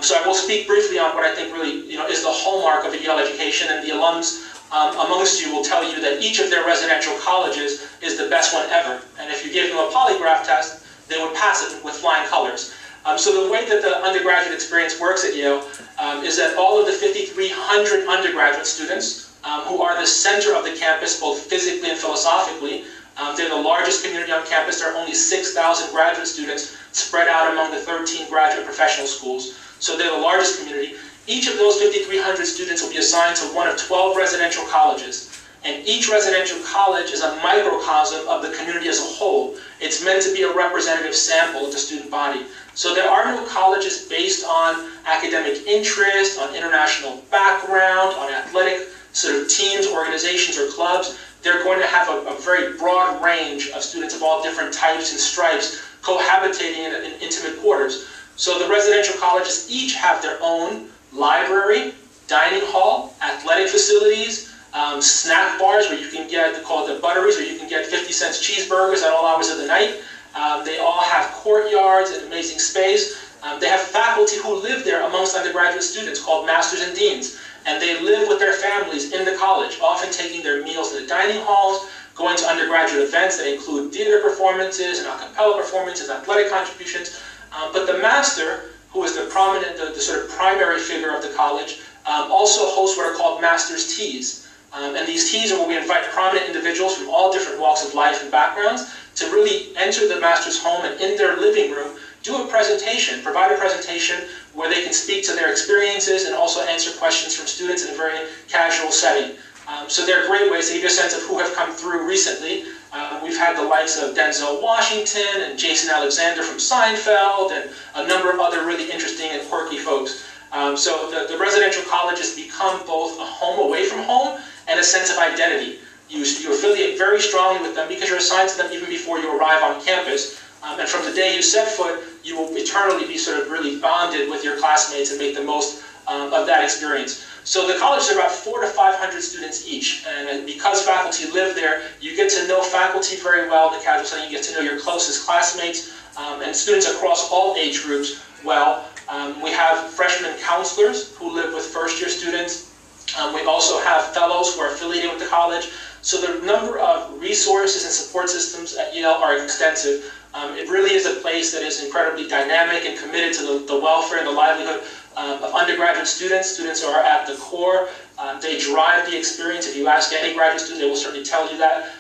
So I will speak briefly on what I think really is the hallmark of a Yale education, and the alums amongst you will tell you that each of their residential colleges is the best one ever. And if you gave them a polygraph test, they would pass it with flying colors. So the way that the undergraduate experience works at Yale is that all of the 5,300 undergraduate students who are the center of the campus, both physically and philosophically, they're the largest community on campus. There are only 6,000 graduate students spread out among the 13 graduate professional schools. So they're the largest community. Each of those 5,300 students will be assigned to one of 12 residential colleges. And each residential college is a microcosm of the community as a whole. It's meant to be a representative sample of the student body. So there are no colleges based on academic interest, on international background, on athletic sort of teams, organizations, or clubs. They're going to have a very broad range of students of all different types and stripes cohabitating in intimate quarters. So the residential colleges each have their own library, dining hall, athletic facilities, snack bars where you can get, they call it the butteries, where you can get 50-cent cheeseburgers at all hours of the night. They all have courtyards and amazing space. They have faculty who live there amongst undergraduate students called masters and deans. And they live with their families in the college, often taking their meals in the dining halls, going to undergraduate events that include theater performances and a cappella performances, athletic contributions. But the master, who is the prominent, the sort of primary figure of the college, also hosts what are called master's teas. And these teas are where we invite prominent individuals from all different walks of life and backgrounds to really enter the master's home and in their living room do a presentation, provide a presentation where they can speak to their experiences and also answer questions from students in a very casual setting. So they're great ways to give you a sense of who have come through recently. We've had the likes of Denzel Washington and Jason Alexander from Seinfeld and a number of other really interesting and quirky folks. So the residential colleges become both a home away from home and a sense of identity. You affiliate very strongly with them because you're assigned to them even before you arrive on campus. And from the day you set foot, you will eternally be sort of really bonded with your classmates and make the most of that experience. So the colleges are about 400 to 500 students each. And because faculty live there, you get to know faculty very well in the casual setting. You get to know your closest classmates and students across all age groups well. We have freshman counselors who live with first-year students. We also have fellows who are affiliated with the college. So the number of resources and support systems at Yale are extensive. It really is a place that is incredibly dynamic and committed to the welfare and the livelihood of undergraduate students. Students are at the core. They drive the experience. If you ask any graduate student, they will certainly tell you that.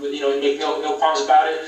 Make no qualms about it.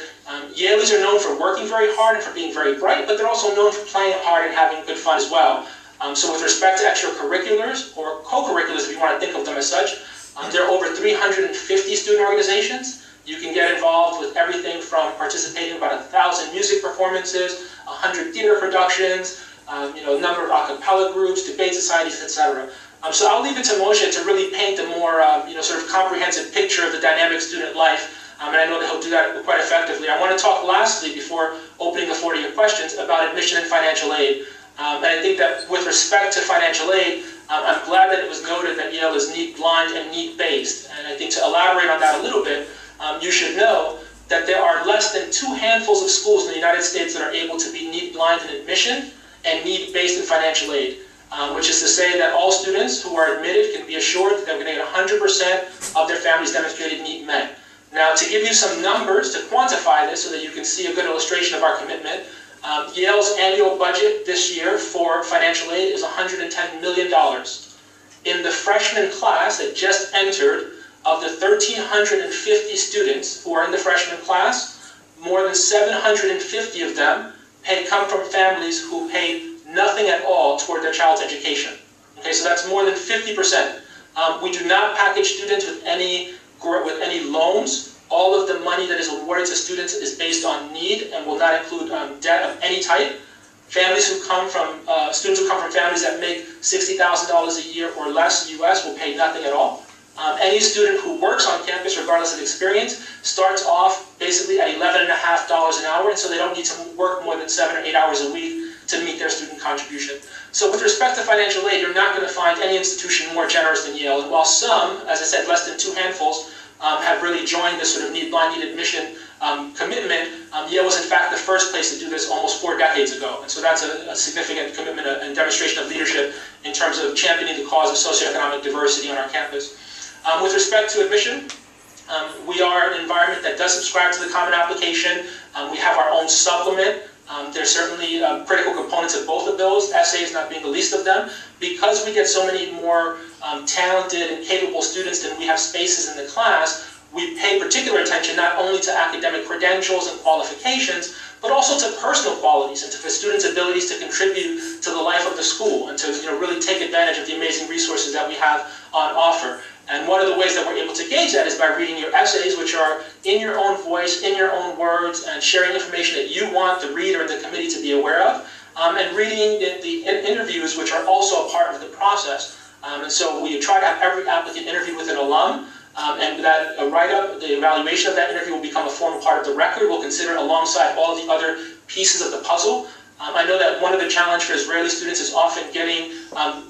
Yaleys are known for working very hard and for being very bright, but they're also known for playing hard and having good fun as well. So with respect to extracurriculars, or co-curriculars if you want to think of them as such, there are over 350 student organizations. You can get involved with everything from participating in about 1,000 music performances, 100 theater productions, a number of a cappella groups, debate societies, etc. So I'll leave it to Moshe to really paint a more sort of comprehensive picture of the dynamic student life. And I know that he'll do that quite effectively. I want to talk lastly, before opening the floor to your questions, about admission and financial aid. And I think that with respect to financial aid, I'm glad that it was noted that Yale is need blind and need based. And I think to elaborate on that a little bit, you should know that there are less than 2 handfuls of schools in the United States that are able to be need blind in admission and need based in financial aid. Which is to say that all students who are admitted can be assured that they're going to get 100% of their family's demonstrated need met. Now, to give you some numbers to quantify this so that you can see a good illustration of our commitment, Yale's annual budget this year for financial aid is $110 million. In the freshman class that just entered, of the 1,350 students who are in the freshman class, more than 750 of them come from families who paid nothing at all toward their child's education. Okay, so that's more than 50%. We do not package students with any loans. All of the money that is awarded to students is based on need and will not include debt of any type. Families who come from, students who come from families that make $60,000 a year or less US will pay nothing at all. Any student who works on campus, regardless of experience, starts off basically at $11.50 an hour, and so they don't need to work more than 7 or 8 hours a week to meet their student contribution. So with respect to financial aid, you're not going to find any institution more generous than Yale. And while some, as I said, less than 2 handfuls, have really joined this sort of need blind need admission commitment, Yale was in fact the first place to do this almost 4 decades ago. And so that's a significant commitment and demonstration of leadership in terms of championing the cause of socioeconomic diversity on our campus. With respect to admission, we are an environment that does subscribe to the Common Application. We have our own supplement. There's certainly critical components of both of those, essays not being the least of them. Because we get so many more talented and capable students than we have spaces in the class, we pay particular attention not only to academic credentials and qualifications, but also to personal qualities and to the students' abilities to contribute to the life of the school and to really take advantage of the amazing resources that we have on offer. And one of the ways that we're able to gauge that is by reading your essays, which are in your own voice, in your own words, and sharing information that you want the reader and the committee to be aware of, and reading the interviews, which are also a part of the process. And so we try to have every applicant interviewed with an alum, and that write-up, the evaluation of that interview will become a formal part of the record. We'll consider it alongside all the other pieces of the puzzle. I know that one of the challenges for Israeli students is often getting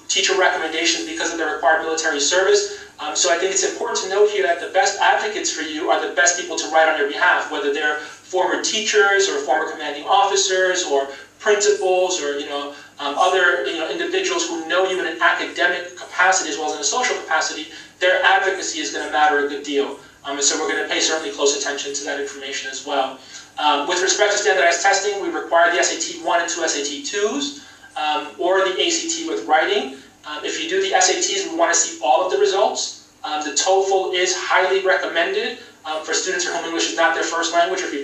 teacher recommendations because of their required military service. So I think it's important to note here that the best advocates for you are the best people to write on your behalf, whether they're former teachers or former commanding officers or principals or other individuals who know you in an academic capacity as well as in a social capacity. Their advocacy is going to matter a good deal. And so we're going to pay certainly close attention to that information as well. With respect to standardized testing, we require the SAT 1 and 2 SAT 2s or the ACT with writing. If you do the SATs, we want to see all of the results. The TOEFL is highly recommended for students for whom English is not their first language, or if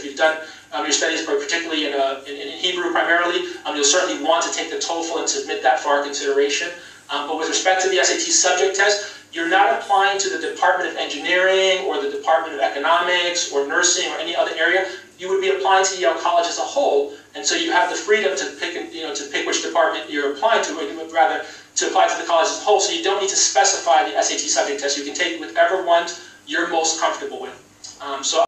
you've done your studies, particularly in Hebrew primarily, you'll certainly want to take the TOEFL and submit that for our consideration. But with respect to the SAT subject test, you're not applying to the Department of Engineering or the Department of Economics or nursing or any other area. You would be applying to Yale College as a whole, and so you have the freedom to pick which department you're applying to, or rather to apply to the college as a whole. So you don't need to specify the SAT subject test. You can take whichever ones you're most comfortable with. So